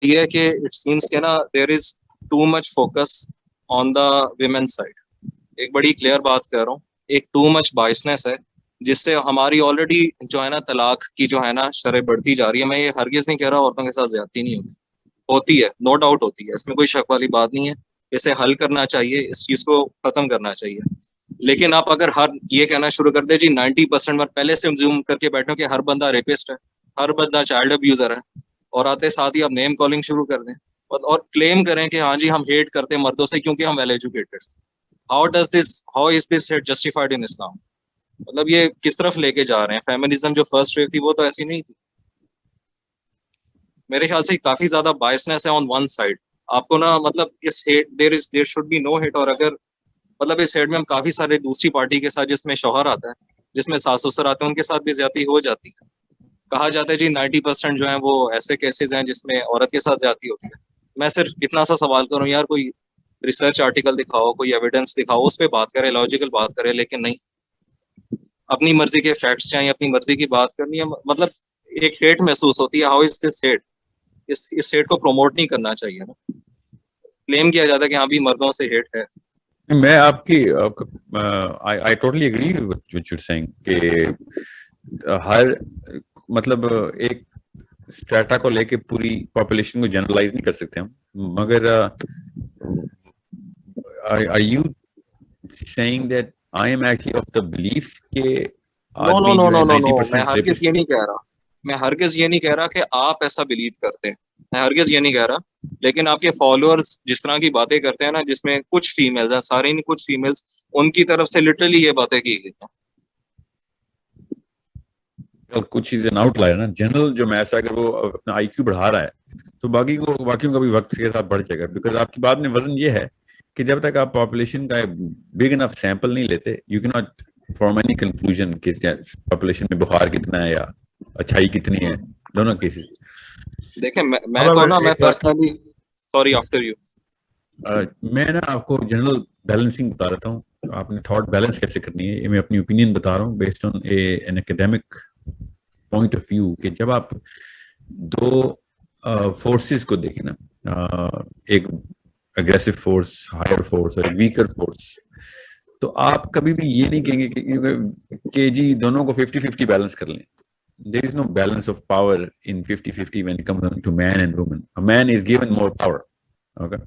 یہ ہے کہ اٹ سیمس کہ نا there is too much focus on the women side. ایک بڑی کلیئر بات کر رہا ہوں, ایک ٹو مچ بائسنس ہے جس سے ہماری آلریڈی جو ہے نا طلاق کی جو ہے نا شرح بڑھتی جا رہی ہے. میں یہ ہرگز نہیں کہہ رہا عورتوں کے ساتھ زیادتی نہیں ہوتی, ہوتی ہے, نو ڈاؤٹ ہوتی ہے, اس میں کوئی شک والی بات نہیں ہے. اسے حل کرنا چاہیے, اس چیز کو ختم کرنا چاہیے. لیکن آپ اگر ہر یہ کہنا شروع کر دیں جی 90% پہلے سے زوم کر کے بیٹھو کہ ہر بندہ ریپسٹ ہے, ہر بندہ چائلڈ ابیوزر ہے, اور آتے ساتھ ہی آپ نیم کالنگ شروع کر دیں اور کلیم کریں کہ ہاں جی ہم ہیٹ کرتے ہیں مردوں سے کیونکہ ہم well educated. How is this hate justified in Islam? مطلب یہ کس طرف لے کے جا رہے ہیں؟ فیمنزم جو فرسٹ ویو تھی وہ تو ایسی نہیں تھی. میرے خیال سے کافی زیادہ بائسنس ہے آن ون سائڈ. آپ کو نا مطلب اس hate there should be no hate. اور اگر مطلب اس ہیٹ میں ہم کافی سارے دوسری پارٹی کے ساتھ, جس میں شوہر آتا ہے, جس میں ساس سسر آتے ہیں, ان کے ساتھ بھی زیادتی ہو جاتی ہے. کہا جاتا ہے جی 90% جو ہیں وہ ایسے کیسز ہیں جس میں عورت کے ساتھ زیادتی ہوتی ہے. میں صرف اتنا سا سوال کروں یار, کوئی ریسرچ آرٹیکل دکھاؤ, کوئی ایویڈنس دکھاؤ, اس پہ بات کرے, لاجیکل بات کرے. لیکن نہیں, اپنی مرضی کے فیکٹس چاہیے, اپنی مرضی کی بات کرنی ہے. مطلب ایک ہیٹ محسوس ہوتی ہے. How is this heat? اس ہیٹ کو پروموٹ نہیں کرنا چاہیے نا. کلیم کیا جاتا ہے کہ ہاں بھی مردوں سے ہیٹ ہے. میں آپ کی I totally agree with what you're saying کہ ہر مطلب ایک اسٹریٹا کو لے کے پوری پاپولیشن کو جنرلائز نہیں کر سکتے ہم, مگر are you saying that I am actually of the belief کہ آدمی جو ہے 90% میں ہرگز یہ نہیں کہہ رہا, میں ہرگز یہ نہیں کہہ رہا کہ آپ ایسا بلیو کرتے ہیں, میں ہرگز یہ نہیں کہہ رہا. لیکن آپ کے فالوورز جس طرح کی باتیں کرتے ہیں نا, جس میں کچھ فیمیلز ہیں, سارے نہیں, کچھ فیمیلز, ان کی طرف سے لٹرلی یہ باتیں کی گئی ہیں. کچھ چیزیں آؤٹ لائر نا. جنرل جو میتھس ہے اگر وہ اپنا آئی کیو بڑھا رہا ہے تو باقیوں کا بھی وقت کے ساتھ بڑھ جائے گا. بیکاز آپ کی بات میں وزن یہ ہے کہ جب تک آپ پاپولیشن کا بگ انف سیمپل نہیں لیتے, یو کی ناٹ فارم اینی کنکلوژن کہ پاپولیشن میں بخار کتنا ہے یا اچھائی کتنی ہے, دونوں کیسز. دیکھیں میں تو نا, میں پرسنلی, سوری آفٹر یو, میں نا آپ کو جنرل بیلنسنگ بتا رہتا ہوں. آپ نے تھاٹ بیلنس کیسے کرنی ہے, یہ میں اپنی اوپینین بتا رہا ہوں based on an academic point of view. کہ جب آپ دو فورسز کو دیکھیں نا, ایک اگریسو فورس, ہائر فورس, اور ویکر فورس, تو آپ کبھی بھی یہ نہیں کہیں گے کہ جی دونوں کو 50-50 بیلنس کر لیں. There is no balance of power in 50-50 when it comes to man and woman. A man is given more power. Okay.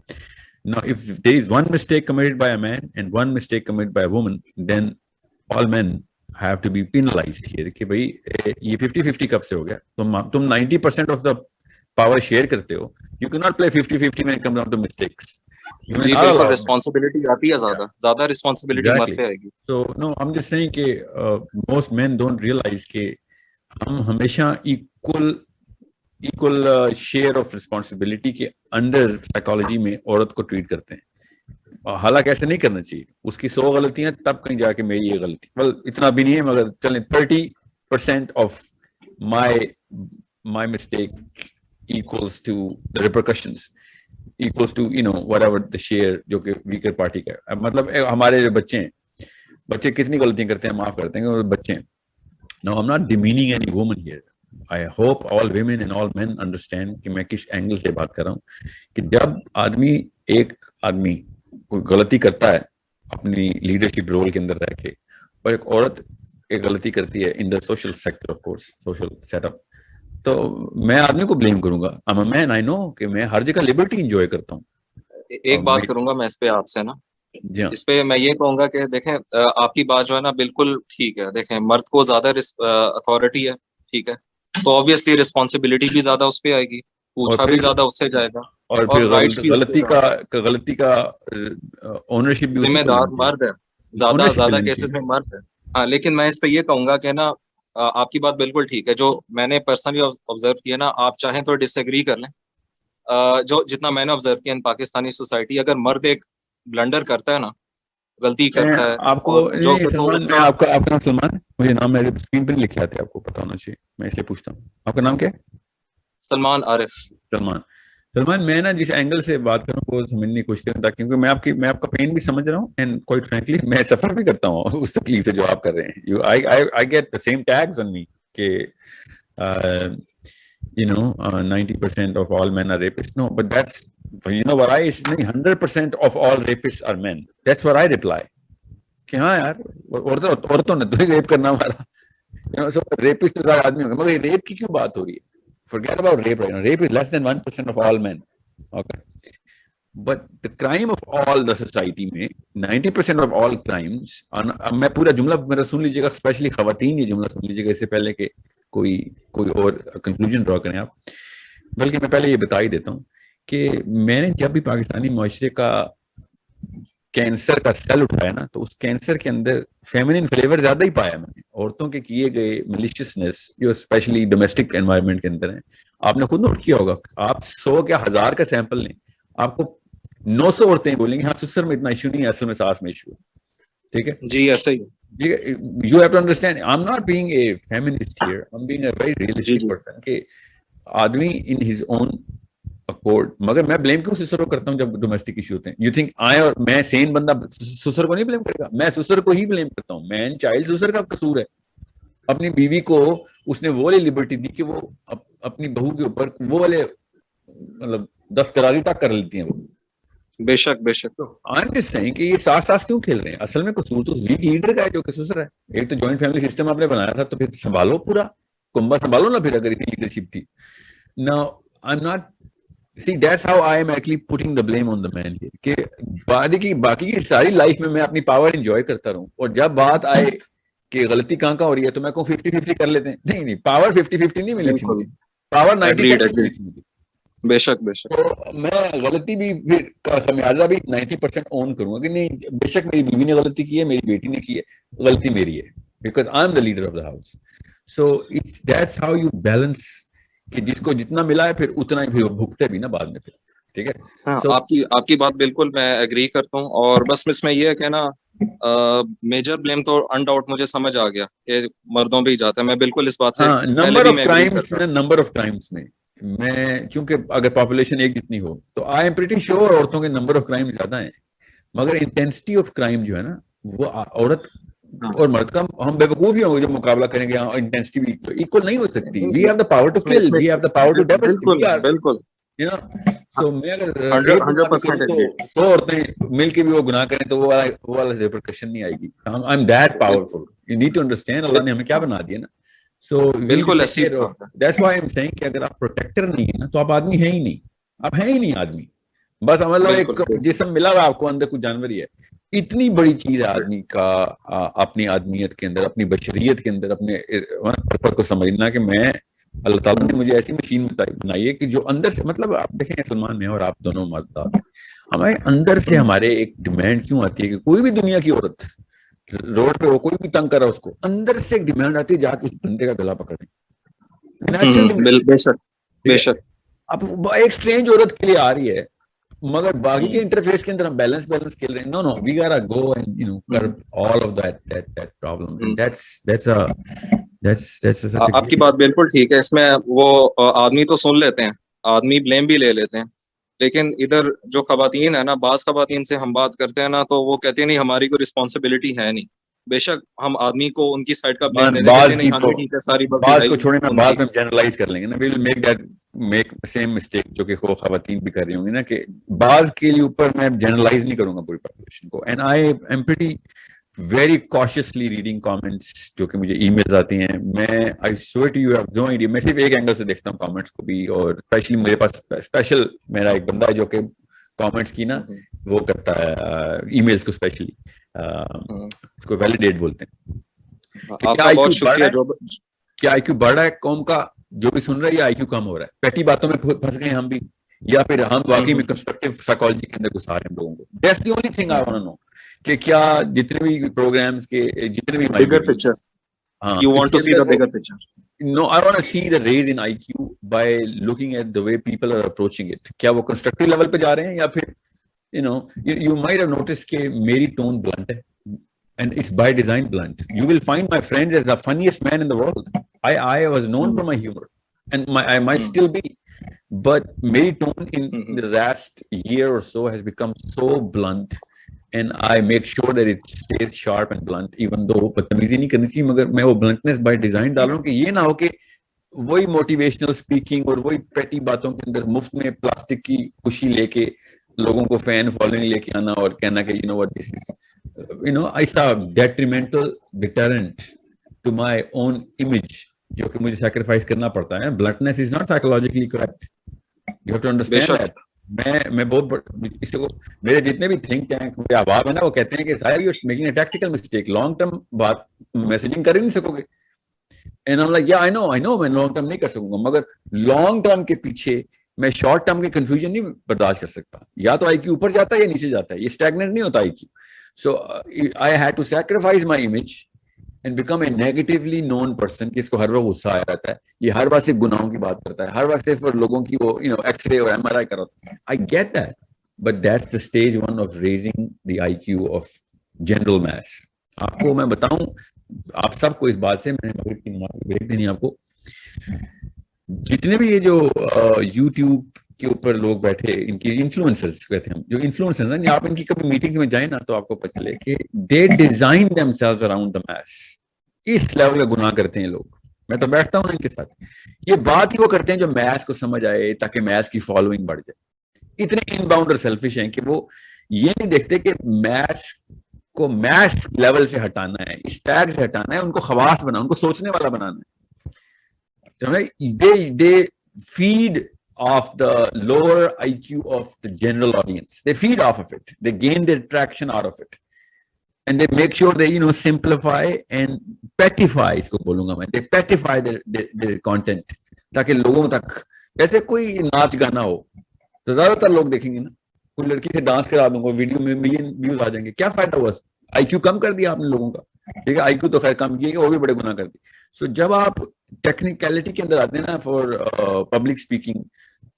Now, if there is one mistake committed by a man and one mistake committed by a woman, then all men have to be penalized here. کہ بھائی یہ 50-50 کب سے ہو گیا؟ تم 90% of the power share کرتے ہو. You cannot play 50-50 when it comes down to mistakes. جی بالکل, responsibility آتی ہے, زیادہ ریسپانسبلٹی مر پہ آئے گی. So no, I'm just saying کہ most men don't realize کہ ہم ہمیشہ ایکول شیئر آف رسپانسبلٹی کے انڈر سائیکالوجی میں عورت کو ٹریٹ کرتے ہیں. حالانکہ ایسے نہیں کرنا چاہیے. اس کی 100 غلطیاں تب کہیں جا کے میری یہ غلطی, اتنا بھی نہیں ہے, مگر چلیں 30% of my mistake equals to the repercussions, equals to whatever the share جو کہ weaker party کا ہے. مطلب ہمارے جو بچے کتنی غلطیاں کرتے ہیں, معاف کرتے ہیں بچے. No, I'm not demeaning any woman here. I hope all women and all men understand کہ میں کس اینگل سے بات کر رہا ہوں. کہ جب ایک آدمی کوئی غلطی کرتا ہے اپنی لیڈرشپ رول کے اندر رہ کے, اور ایک عورت ایک غلطی کرتی ہے in the social sector, of course social set up, تو میں آدمی کو بلیم کروں گا. I'm a man, I know کہ میں ہر جگہ لبرٹی انجوائے کرتا ہوں. ایک بات کروں گا میں اس پہ آپ سے نا, اس پہ میں یہ کہوں گا کہ دیکھیں آپ کی بات جو ہے نا بالکل ٹھیک ہے. دیکھیں مرد کو زیادہ اتھارٹی ہے, ٹھیک ہے, تو آبویسلی رسپانسبلٹی بھی زیادہ اس پہ آئے گی, پوچھا بھی زیادہ اس سے جائے گا, اور پھر غلطی کا اونرشپ بھی ذمہ دار مرد ہے, زیادہ کیسز میں مرد ہے. ہاں, لیکن میں اس پہ یہ کہوں گا کہ نا آپ کی بات بالکل ٹھیک ہے. جو میں نے پرسنلی آبزرو کیا نا, آپ چاہیں تو ڈس ایگری کر لیں, جو جتنا میں نے آبزرو کیا ان پاکستانی سوسائٹی, اگر مرد ایک بلنڈر کرتا ہے نا, غلطی کرتا ہے, آپ کو آپ کا نام سلمان ہے, مجھے نام میرے اسکرین پہ نہیں لکھے آتے, آپ کو پتا ہونا چاہیے, میں اس لیے پوچھتا ہوں. آپ کا نام کیا ہے؟ سلمان عارف. سلمان, میں نا جس اینگل سے بات کروں وہ سمجھنے کی کوشش کروں, کیونکہ میں آپ کا پین بھی سمجھ رہا ہوں, اینڈ کوائٹ فرینکلی میں سفر بھی کرتا ہوں اس تکلیف سے جو آپ کر رہے ہیں. I get the same tags on me کہ 90% of all men are rapists. No, but that's, what I say, 100% of all rapists are men. That's what I reply. کہ ہاں یار عورتوں نے تو ریپ کرنا ہمارا, so rapist تو سارے آدمی ہوں گے, مگر ریپ کی کیوں بات ہو رہی ہے؟ Forget about rape right now. Rape is less than 1% of all men. Okay. But the crime of all the society میں 90% of all crimes, میں پورا جملہ میرا سن لیجیے گا, اسپیشلی خواتین یہ جملہ سن لیجیے گا اس سے پہلے کہ کوئی اور کنکلوژن ڈرا کریں آپ, بلکہ میں پہلے یہ بتا ہی دیتا ہوں کہ میں نے جب بھی پاکستانی معاشرے کا کینسر کا سیل اٹھایا نا, تو اس کینسر کے اندر فیمنن فلیور زیادہ ہی پایا میں نے. عورتوں کے کیے گئے ملیشیسنس جو اسپیشلی ڈومیسٹک انوائرمنٹ کے اندر ہیں, آپ نے خود نوٹ کیا ہوگا, آپ 100 کیا 1000 کا سیمپل لیں, آپ کو 900 عورتیں بولیں گے ہاں سسر میں اتنا ایشو نہیں ہے, اصل میں ساس میں ایشو ہے. ٹھیک ہے جی, ایسا ہی. You have to understand, I'm not being a feminist here, I'm being a very realistic person کہ آدمی in his own accord. مگر میں blame کیوں سسر کو کرتا ہوں جب ڈومیسٹک ایشو ہوتے ہیں؟ You think اور میں سین بندہ سسر کو نہیں blame کرے گا؟ میں سسر کو ہی blame کرتا ہوں. مین چائلڈ سسر کا قصور ہے. اپنی بیوی کو اس نے وہ والی لبرٹی دی کہ وہ اپنی بہو کے اوپر وہ والے مطلب دستکاری تک کر لیتی ہیں وہ. بے شک بے شک. I'm just saying کہ یہ ساس کیوں کھیل رہے ہیں؟ اصل میں قصور تو اس ویک لیڈر کا ہے جو کہ سسر ہے. ایک تو جوائنٹ فیملی سسٹم آپ نے بنایا تھا, تو پھر سنبھالو, پورا کنبا سنبھالو نا پھر, اگر اتنی لیڈرشپ تھی. Now I'm not, see that's how I am actually putting the blame on the man here کہ باقی کی ساری لائف میں اپنی پاور انجوائے کرتا رہوں, اور جب بات آئے کہ غلطی کہاں ہو رہی ہے تو میں کہوں 50-50 کر لیتے ہیں. نہیں, پاور 50-50 نہیں ملے تھی, پاور 90% ملی تھی مجھے. بے شک بے شک. تو میں غلطی بھی پھر کا خمیازہ بھی 90% اون کروں گا کہ نہیں, بے شک میری بیوی نے غلطی کی ہے, میری بیٹی نے کی ہے, غلطی میری ہے, because I am the leader of the house. So it's that's how you balance کہ جس کو جتنا ملا ہے پھر اتنا ہی پھر بھگتے بھی نا بعد میں پھر. ٹھیک ہے, آپ کی بات بالکل میں ایگری کرتا ہوں. اور بس اس میں یہ ہے کہ نا میجر بلیم تو انڈاؤٹ مجھے سمجھ آ گیا کہ مردوں پہ ہی جاتا ہے. میں بالکل اس بات سے نمبر آف کرائمز میں چونکہ اگر پاپولیشن ایک جتنی ہو تو آئی ایم پریٹی شیور عورتوں کے نمبر آف کرائم زیادہ ہیں, مگر انٹینسٹی آف کرائم جو ہے نا وہ عورت اور مرد کا ہم بے وقوف ہی ہوں گے جب مقابلہ کریں گے. انٹینسٹی بھی ایکول نہیں ہو سکتی. We have the power to kill, we have the power to devastate. بالکل. سو میں اگر 100 عورتیں مل کے بھی وہ گناہ کریں تو وہ والا ریپرکشن نہیں آئے گی. I am that powerful. You need to understand اللہ نے ہمیں کیا بنا دیا نا. So بالکل ایسی, that's why I'm saying کہ اگر آپ پروٹیکٹر نہیں ہیں نا تو آپ آدمی ہیں ہی نہیں, آپ ہیں ہی نہیں آدمی. بس مطلب ایک جسم ملا ہوا آپ کو, اندر کچھ جانور ہی ہے. اتنی بڑی چیز ہے آدمی کا اپنی آدمیت کے اندر, اپنی بشریت کے اندر, اپنے پرپس کو سمجھنا کہ میں اللہ تعالیٰ نے مجھے ایسی مشین بنائی ہے کہ جو اندر سے, مطلب آپ دیکھیں سلمان میں اور آپ دونوں مزدار ہیں, ہمارے اندر سے ہمارے ایک ڈیمانڈ کیوں آتی ہے کہ کوئی بھی دنیا کی عورت روڈ پہ وہ کوئی بھی تنگ کرا اس کو, اندر سے ایک ڈیمانڈ آتی ہے جا کے اس بندے کا گلا پکڑیں. بے شک بے شک. اب ایک سٹرینج عورت کے لیے آ رہی ہے, مگر باقی کے انٹرفیس کے اندر ہم بیلنس کھیل رہے ہیں. No we gotta go and you know curb all of that problem. آپ کی بات بالکل ٹھیک ہے. اس میں وہ آدمی تو سن لیتے ہیں, آدمی بلیم بھی لے لیتے ہیں, لیکن ادھر جو خواتین ہے نا, بعض خواتین سے ہم بات کرتے ہیں نا تو وہ کہتے ہیں نہیں ہماری کوئی رسپانسبلٹی ہے نہیں. بے شک ہم آدمی کو ان کی سائڈ کا بلیم لے لیتے ہیں, ساری بات کو چھوڑیں نا, بعد میں جنرلائز کر لیں گے نا. وی ول میک سیم مسٹیک جو کہ خواتین بھی کر رہی ہوں گی نا, کہ بعض کے لیے اوپر میں جنرلائز نہیں کروں گا پوری پاپولیشن کو. And I am pretty very consciously reading comments جو کہ مجھے ای میلز آتی ہیں. میں I swear to you have no idea, میں صرف ایک اینگل سے دیکھتا ہوں کامنٹس کو بھی, اور اسپیشلی میرے پاس اسپیشل میرا ایک بندہ ہے جو کہ کامنٹس کی نا وہ کرتا ہے, ای میلز کو اسپیشلی اس کو ویلیڈیٹ بولتے ہیں. کیا آئی کیو بڑھ رہا ہے قوم کا, جو بھی سن رہا ہے, یا آئی کیو کم ہو رہا ہے؟ پیٹی باتوں میں پھنس گئے ہم بھی, یا پھر ہم واقعی میں کنسٹرکٹیو سائیکالوجی کے اندر گھسا رہے ہیں لوگوں کو؟ That's the only thing I want to know کہ کیا جتنے بھی پروگرامز کے جتنے بھی bigger picture, you want to see the bigger picture. No, I want to see the raise in IQ by looking at the way people are approaching it. کیا وہ constructive level پہ جا رہے ہیں, یا پھر you might have noticed کہ میری ٹون بلنٹ ہے, and it's by design blunt. You will find my friends as the funniest man in the world. I was known for my humor, and I might still be, but میری tone in the last year or so has become so blunt, and I make sure that it stays sharp and blunt, even though بدتمیزی نہیں کرنی چاہیے, مگر میں وہ bluntness by design ڈال رہا ہوں کہ یہ نہ ہو کہ وہی موٹیویشنل اسپیکنگ اور وہی پیٹی باتوں کے اندر مفت میں پلاسٹک کی خوشی لے کے لوگوں کو فین فالوئنگ لے کے آنا اور کہنا کہ this is it's a detrimental deterrent to my own image, جو کہ مجھے سیکریفائز کرنا پڑتا ہے. Bluntness is not psychologically correct, you have to understand that. میں بہت اس کو میرے جتنے بھی تھنک ٹینک میرے احباب ہیں نا, وہ کہتے ہیں کہ Sahil you making a tactical mistake, long term بات میسجنگ کر ہی نہیں سکو گے. اینڈ آئی لائک یا آئی نو میں لانگ ٹرم نہیں کر سکوں گا, مگر لانگ ٹرم کے پیچھے میں شارٹ ٹرم کے کنفیوژن نہیں برداشت کر سکتا. یا تو آئی کیو اوپر جاتا ہے یا نیچے جاتا ہے, یہ اسٹیگنٹ نہیں ہوتا IQ. So I had to sacrifice my image and become a negatively known person, کہ اس کو ہر وقت غصہ آیا رہتا ہے, یہ ہر وقت صرف گناہوں کی بات کرتا ہے, ہر وقت صرف لوگوں کی وہ ایکس رے اور ایم آر آئی کر رہا ہے. I get that, but that's the stage one of raising the I Q of general maths. آپ کو میں بتاؤں, آپ سب کو اس بات سے, میں نے مغرب کی نماز بریک دینی آپ کو, جتنے بھی یہ جو یوٹیوب کے اوپر لوگ بیٹھے, ان کی انفلوئنسرز کہتے ہیں, جو انفلوئنسرز ہیں, آپ ان کی کبھی میٹنگ میں جائیں نا تو آپ کو پتہ چلے کہ they design themselves around the maths. اس لیول کا گناہ کرتے ہیں لوگ. میں تو بیٹھتا ہوں ان کے ساتھ, یہ بات ہی وہ کرتے ہیں جو میتھس کو سمجھ آئے تاکہ میتھس کی فالوئنگ بڑھ جائے. اتنے ان باؤنڈ اور سیلفش ہیں کہ وہ یہ نہیں دیکھتے کہ میتھس کو میتھس لیول سے ہٹانا ہے, اس ٹیگ سے ہٹانا ہے, ان کو خواص بنانا, ان کو سوچنے والا بنانا ہے. They feed off the lower IQ of the general audience. They feed off of it. They gain their traction out of it. And they make sure they, simplify and petify, اس کو بولوں گا میں, they petify their content, تاکہ لوگوں تک جیسے کوئی ناچ گانا ہو تو زیادہ تر لوگ دیکھیں گے نا. کوئی لڑکی سے ڈانس کرا دوں گا, ویڈیو میں ملین ویوز آ جائیں گے, کیا فائدہ ہوا؟ آئی کیو کم کر دیا آپ نے لوگوں کا. ٹھیک ہے, آئی کیو تو خیر کم کیے گا, وہ بھی بڑے گناہ کر دی. سو جب آپ ٹیکنیکلٹی کے اندر آتے ہیں نا فار پبلک اسپیکنگ,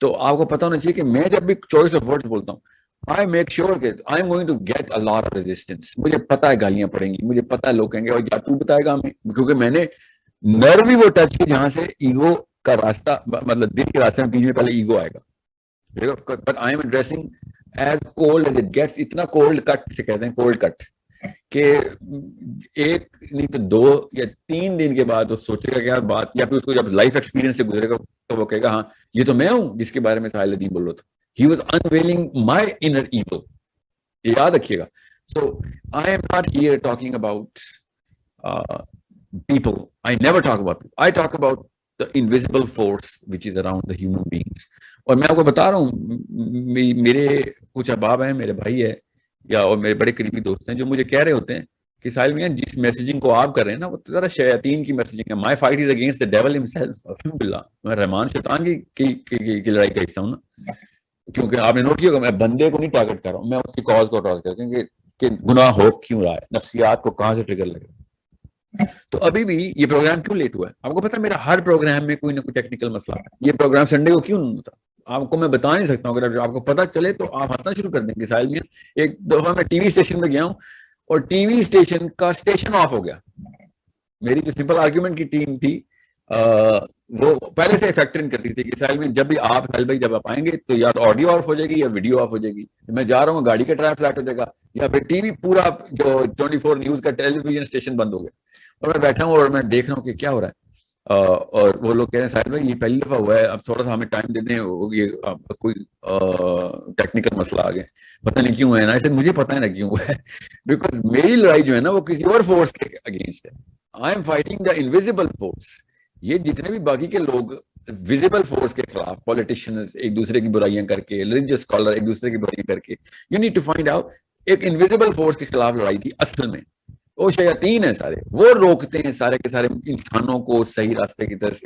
تو آپ کو پتا ہونا چاہیے کہ میں جب بھی چوائس آف ورڈز بولتا ہوں, I make sure that I'm going to get a lot of resistance. مجھے پتا ہے گالیاں پڑیں گی, مجھے پتا ہے لوگ کہیں گے اور یا تو بتائے گا ہمیں, کیونکہ میں نے نرو ہی وہ ٹچ کی جہاں سے ایگو کا راستہ, مطلب دل کے راستے میں بیچ میں پہلے ایگو آئے گا. But I am addressing as cold as it gets. اتنا کولڈ کٹ سے کہتے ہیں, کولڈ کٹ, کہ ایک نہیں تو 2 یا 3 دن کے بعد وہ سوچے گا کیا بات, یا پھر اس کو جب لائف ایکسپیرینس سے گزرے گا تو وہ کہے گا ہاں یہ تو میں ہوں جس کے بارے میں ساحل الدین بول رہا تھا. He was unveiling my inner evil. یہ یاد رکھیے گا. So I am not here talking about people. I never talk about people. I talk about the invisible force which is around the human beings. اور میں آپ کو بتا رہا ہوں, میرے کچھ احباب ہیں, میرے بھائی ہے, یا اور میرے بڑے قریبی دوست ہیں, جو مجھے کہہ رہے ہوتے ہیں کہ ساحل میاں جس میسیجنگ کو آپ کر رہے ہیں نا وہ ذرا شیاطین کی میسیجنگ ہے. My fight is against the devil himself. الحمدللہ میں رحمان شیطان کی لڑائی کا حصہ ہوں نا, کیونکہ آپ نے نوٹ کیا ہوگا میں بندے کو نہیں ٹارگٹ کر رہا ہوں, میں اس کی کاز کو ٹارگٹ کر رہا ہوں کہ گناہ ہو کیوں رہا ہے, نفسیات کو کہاں سے ٹریگر لگے. تو ابھی بھی یہ پروگرام کیوں لیٹ ہوا ہے؟ آپ کو پتا میرا ہر پروگرام میں کوئی نہ کوئی ٹیکنیکل مسئلہ ہے. یہ پروگرام سنڈے کو کیوں نہیں ہوتا آپ کو میں بتا نہیں سکتا ہوں. اگر آپ کو پتا چلے تو آپ ہنسنا شروع کر دیں گے. ساحل میاں ایک دفعہ میں ٹی وی اسٹیشن میں گیا ہوں اور ٹی وی اسٹیشن کا اسٹیشن آف ہو گیا. میری جو سمپل آرگیومنٹ کی ٹیم تھی وہ پہلے سے فیکٹر ان کرتی تھی کہ ساحل میں جب بھی آپ ساحل بھائی جب آپ آئیں گے تو یا تو آڈیو آف ہو جائے گی یا ویڈیو آف ہو جائے گی. میں جا رہا ہوں گاڑی کا ٹائر فلیٹ ہو جائے گا, یا پھر ٹی وی پورا جو 24 نیوز کا ٹیلی ویژن اسٹیشن بند ہو گیا. اور میں بیٹھا ہوں اور میں دیکھ رہا ہوں کہ کیا ہو رہا ہے. اور وہ لوگ کہہ رہے ہیں ساحل بھائی یہ پہلی دفعہ ہوا ہے, اب تھوڑا سا ہمیں ٹائم دے دیں, یہ کوئی ٹیکنیکل مسئلہ آ گیا, پتہ نہیں کیوں ہے نا. ایسے مجھے پتہ ہے نا کیوں ہے, بیکاز میری لڑائی جو ہے نا وہ کسی اور فورس کے اگینسٹ ہے. I am fighting the invisible force. یہ جتنے بھی باقی کے لوگ ویزیبل فورس کے خلاف, پولیٹیشینز ایک دوسرے کی برائیاں کر کے, ریلیجیس اسکالر ایک دوسرے کی برائیاں کر کے, you need to find out ایک انویزیبل فورس کے خلاف لڑائی تھی. اصل میں وہ شیاطین ہیں سارے, وہ روکتے ہیں سارے کے سارے انسانوں کو صحیح راستے کی طرف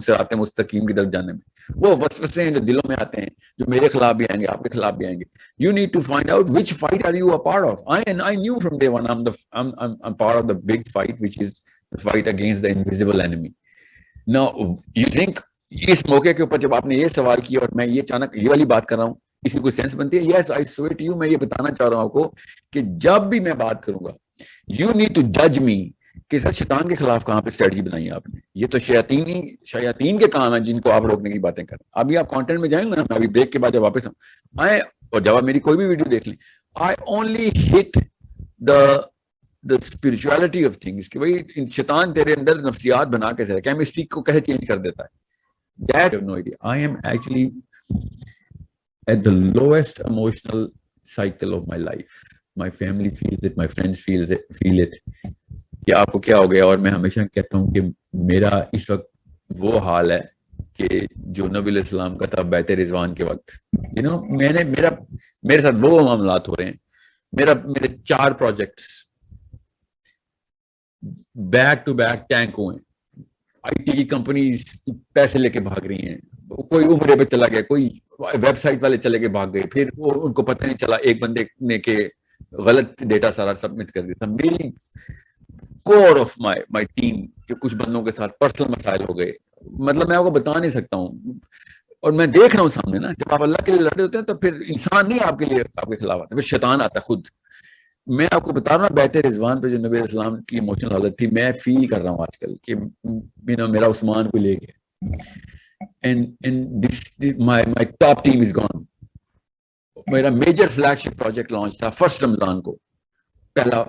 صراط مستقیم کی طرف جانے میں. وہ وسوسے ہیں جو دلوں میں آتے ہیں, جو میرے خلاف بھی آئیں گے, آپ کے خلاف بھی آئیں گے. You need to find out which fight are you a part of. I knew from day one I'm part of the big fight, which is the fight against the invisible enemy. Now you think اس موقع کے اوپر جب آپ نے یہ سوال کیا اور میں یہ اچانک یہ والی بات کر رہا ہوں, اس کی کوئی سینس بنتی ہے؟ Yes, I swear to you, میں یہ بتانا چاہ رہا ہوں آپ کو کہ جب بھی میں بات کروں گا you need to judge me کہ سر شیطان کے خلاف کہاں پہ اسٹریٹجی بنائی ہے آپ نے. یہ تو شیاطین کے کام ہیں جن کو آپ روکنے کی باتیں کریں. ابھی آپ کانٹینٹ میں جائیں گے نا, میں ابھی بریک کے بعد جب واپس آئیں اور جب آپ میری کوئی بھی ویڈیو دیکھ لیں, I only hit the the spirituality of things, کہ بھئی شیطان تیرے اندر نفسیات بنا کے سے کیمسٹری کو کیسے چینج کر دیتا ہے. That I have no idea. I am actually at the lowest emotional cycle of my life. My family feels it, my friends feel it. کہ آپ کو کیا ہو گیا. اور میں ہمیشہ کہتا ہوں کہ میرا اس وقت وہ حال ہے کہ جو نبی علیہ السلام کا تھا بیت رضوان کے وقت. میرے ساتھ وہ معاملات ہو رہے ہیں. میرے 4 projects back to back tank ہوئے. آئی ٹی کی کمپنیز پیسے لے کے بھاگ رہی ہیں. کوئی عمرے پہ چلا گیا, کوئی ویب سائٹ والے چلے کے بھاگ گئے, پھر ان کو پتہ نہیں چلا, ایک بندے نے کہ غلط ڈیٹا سارا سبمٹ کر دیا تھا. میری کور آف مائی ٹیم کہ کچھ بندوں کے ساتھ پرسنل مسائل ہو گئے. مطلب میں آپ کو بتا نہیں سکتا ہوں. اور میں دیکھ رہا ہوں سامنے نا, جب آپ اللہ کے لیے لڑے ہوتے ہیں تو پھر انسان نہیں آپ کے لیے آپ کے خلاف آتا, پھر شیطان آتا ہے خود. میں آپ کو بتا رہا ہوں بیت رضوان پہ جو نبی علیہ السلام کی ایموشنل حالت تھی, میں فیل کر رہا ہوں آج کل کہ میرا عثمان کو لے گیا. And this my top team is gone. میرا میجر فلیگ شپ پروجیکٹ لانچ تھا فرسٹ رمضان کو, پہلا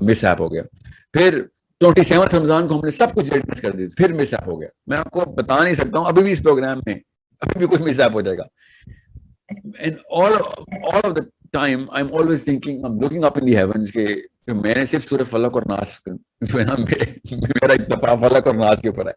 مس ایپ ہو گیا. پھر 27 رمضان کو ہم نے سب کچھ ریڈیس کر دی, پھر مس ایپ ہو گیا. میں آپ کو بتا نہیں سکتا ہوں, ابھی بھی اس پروگرام میں ابھی بھی کچھ مس ایپ ہو جائے گا. And all of the time I'm always thinking, I'm looking up in the heavens کہ میں نے صرف سورہ فلق اور ناس جو ہے نا, میرا اتفاق فلق اور ناس کے اوپر ہے,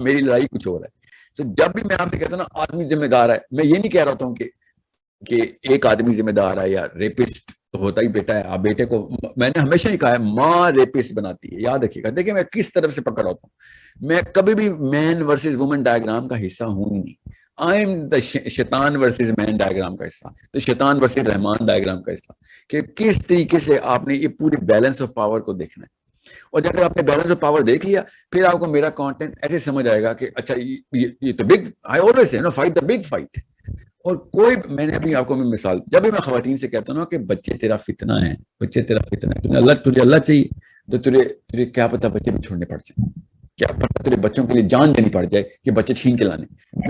میری لڑائی کچھ اور ہے. So جب بھی میں آپ سے کہتا ہوں نا آدمی ذمہ دار ہے, میں یہ نہیں کہہ رہا ہوں کہ ایک آدمی ذمہ دار ہے یا ریپسٹ ہوتا ہی بیٹا ہے. آپ بیٹے کو, میں نے ہمیشہ ہی کہا ہے ماں ریپسٹ بناتی ہے, یاد رکھیے گا. دیکھیں میں کس طرف سے پکڑ ہوتا ہوں, میں کبھی بھی مین ورسز وومن ڈائیگرام کا حصہ ہوں ہی نہیں. I am the شیطان ورسز مین ڈائیگرام کا حصہ, تو شیطان ورسز رحمان ڈائیگرام کا حصہ, کہ کس طریقے سے آپ نے یہ پوری بیلنس آف پاور کو دیکھنا ہے. اور جب آپ نے بیلنس آف پاور دیکھ لیا, پھر آپ کو میرا کانٹینٹ ایسے سمجھ آئے گا کہ اچھا یہ تو big, I always say fight the big fight. اور کوئی, میں نے ابھی آپ کو مثال, جب بھی میں خواتین سے کہتا ہوں نا کہ بچے تیرا فتنہ ہے, بچے تیرا فتنہ ہے, تجھے اللہ چاہیے تو تجھے کیا پتا بچے بھی چھوڑنے پڑ جائیں, کیا پتا تجھے بچوں کے لیے جان دینی پڑ جائے کہ بچے چھین کے لانے.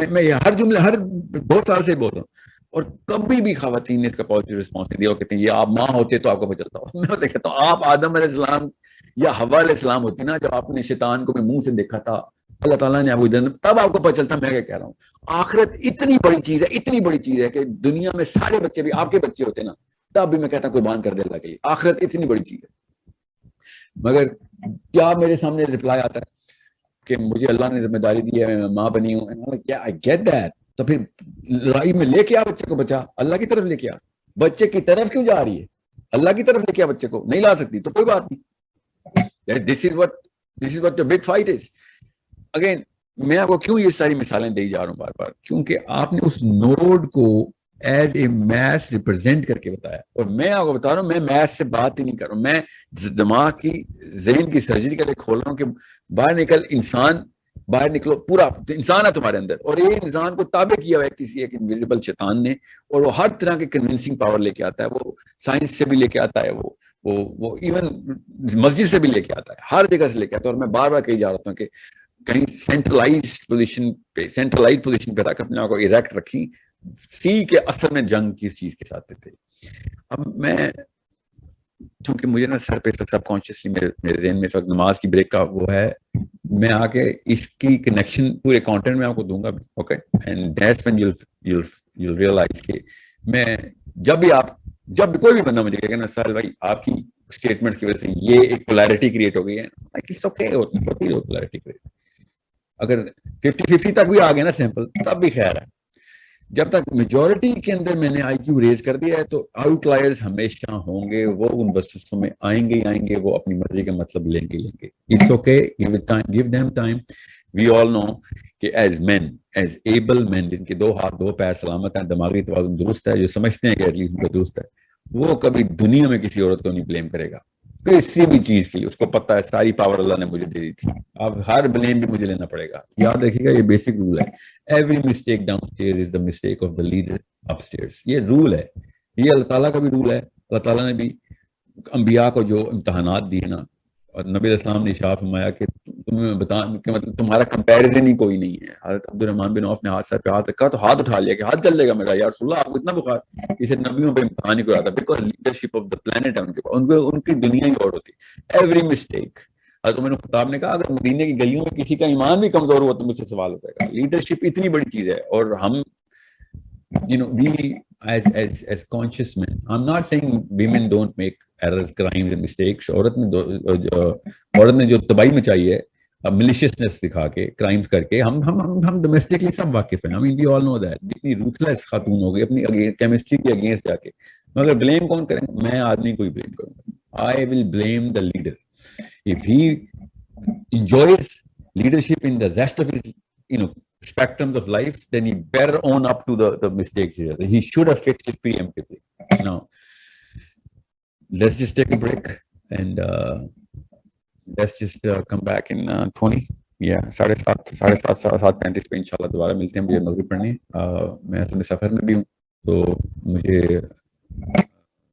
میں یہ ہر جملے ہر 2 سال سے بول رہا ہوں, اور کبھی بھی خواتین نے اس کا پازیٹیو رسپانس نہیں دیا. اور کہتے ہیں یہ آپ ماں ہوتے تو آپ کو پتہ چلتا ہو. میں کہتا ہوں آپ آدم علیہ السلام یا حوا علیہ السلام ہوتی نا, جب آپ نے شیطان کو منہ سے دیکھا تھا, اللہ تعالیٰ نے آپ کو تب آپ کو پتہ چلتا. میں کیا کہہ رہا ہوں, آخرت اتنی بڑی چیز ہے, اتنی بڑی چیز ہے کہ دنیا میں سارے بچے بھی آپ کے بچے ہوتے نا, تب بھی میں کہتا ہوں قربان کر دے اللہ کے لیے. آخرت اتنی بڑی چیز ہے. مگر کیا میرے سامنے رپلائی آتا ہے کہ مجھے اللہ نے ذمہ داری دی ہے, میں ماں بنی ہوں, کیا I get that. تو پھر لڑائی میں لے کے آ بچے کو, بچا اللہ کی طرف لے کے آ. بچے کی طرف کیوں جا رہی ہے, اللہ کی طرف لے کے آ بچے کو. نہیں لا سکتی تو کوئی بات نہیں. This is what the big fight is. Again, میں آپ کو کیوں یہ ساری مثالیں دے جا رہا ہوں بار بار, کیونکہ آپ نے اس نوڈ کو ایز اے میتھ ریپرزینٹ کر کے بتایا. اور میں آپ کو بتا رہا ہوں, میں میتھ سے بات ہی نہیں کر رہا ہوں, میں دماغ کی ذہن کی سرجری کے لیے کھول رہا ہوں کہ باہر نکل, انسان باہر نکلو, پورا انسان ہے تمہارے اندر. اور یہ انسان کو تابع کیا ہوا ہے کسی ایک انویزیبل شیطان نے, اور وہ ہر طرح کے کنونسنگ پاور لے کے آتا ہے. وہ سائنس سے بھی لے کے آتا ہے, وہ ایون مسجد سے بھی لے کے آتا ہے, ہر جگہ سے لے کے آتا ہے. اور میں بار بار کہی جا رہا ہوں کہ کہیں سینٹرلائزڈ پوزیشن پہ رکھ, اپنے آپ کو ایریکٹ رکھی, سی کے اصل میں جنگ کس چیز کے ساتھ تھے. اب میں چونکہ مجھے نا سر پہ سب کانشیسلی میرے ذہن میں اس وقت نماز کی بریک کا وہ ہے, میں آ کے اس کی کنیکشن پورے کانٹینٹ میں آپ کو دوں گا. Okay, and that's when you'll realize کہ میں جب بھی کوئی بھی بندہ مجھے کہے نا سہیل بھائی آپ کی اسٹیٹمنٹس کی وجہ سے یہ ایک پولیرٹی کریٹ ہو گئی ہے, ہوتی ہے پولیرٹی کریٹ. اگر 50-50 تک بھی آ گئے نا سیمپل, تب بھی خیر ہے. جب تک میجورٹی کے اندر میں نے آئی کیو ریز کر دیا ہے, تو آؤٹ لائرز ہمیشہ ہوں گے, وہ ان بسوں میں آئیں گے, وہ اپنی مرضی کا مطلب لیں گے. It's okay, give them time. We all know کہ as man, as able man, جن کے 2 ہاتھ 2 پیر سلامت ہیں, دماغی توازن درست ہے, جو سمجھتے ہیں کہ ایٹ لیسٹ ان کا درست ہے, وہ کبھی دنیا میں کسی عورت کو نہیں بلیم کرے گا کسی بھی چیز کے لیے. اس کو پتہ ہے ساری پاور اللہ نے مجھے دے دی تھی, اب ہر بلیم بھی مجھے لینا پڑے گا. یاد رکھیے گا, یہ بیسک رول ہے. Every mistake down stairs is the mistake of the leader up stairs. یہ رول ہے, یہ اللہ تعالیٰ کا بھی رول ہے. اللہ تعالیٰ نے بھی انبیاء کو جو امتحانات دیے نا, اور نبی علیہ السلام نے ارشاد فرمایا کہ تمہیں بتا کہ مطلب تمہارا کمپیریزن ہی کوئی نہیں ہے. حضرت عبد الرحمن بن عوف نے ہاتھ سر پہ ہاتھ رکھا تو ہاتھ اٹھا لیا کہ ہاتھ چل جائے گا میرا. یا رسول اللہ آپ کو اتنا بخار؟ اسے نبیوں پہ امتحان ہی کراتا because leadership of the plant ہے ان کے پاس, ان کی دنیا ہی اور ہوتی. ایوری مسٹیک, حضرت عمر خطاب نے کہا اگر مدینے کی گلیوں میں کسی کا ایمان بھی کمزور ہوا تو مجھ سے سوال ہوتا ہے. لیڈرشپ اتنی بڑی چیز ہے, اور ہم we as conscious men, I'm not saying women don't make errors, crimes and mistakes. عورت نے جو تباہی مچائی ہے ملیشیسنس دکھا کے, کرائمز کر کے, ہم ڈومیسٹکلی سب واقف ہیں. I mean we all know that. جتنی روتھلیس خاتون ہو گئی اپنی کیمسٹری کے اگینسٹ جا کے, مگر بلیم کون کریں؟ میں آدمی کو ہی بلیم کروں گا. I will blame the leader. If he enjoys leadership in the rest of his spectrums of life, then he better own up to the mistakes here. He should have fixed it preemptively. Now, let's just take a break and let's just come back in 20. Yeah, 7:35 پہ انشاءاللہ دوبارہ ملتے ہیں. مجھے مغرب پڑھنی, میں اپنے سفر میں بھی ہوں تو مجھے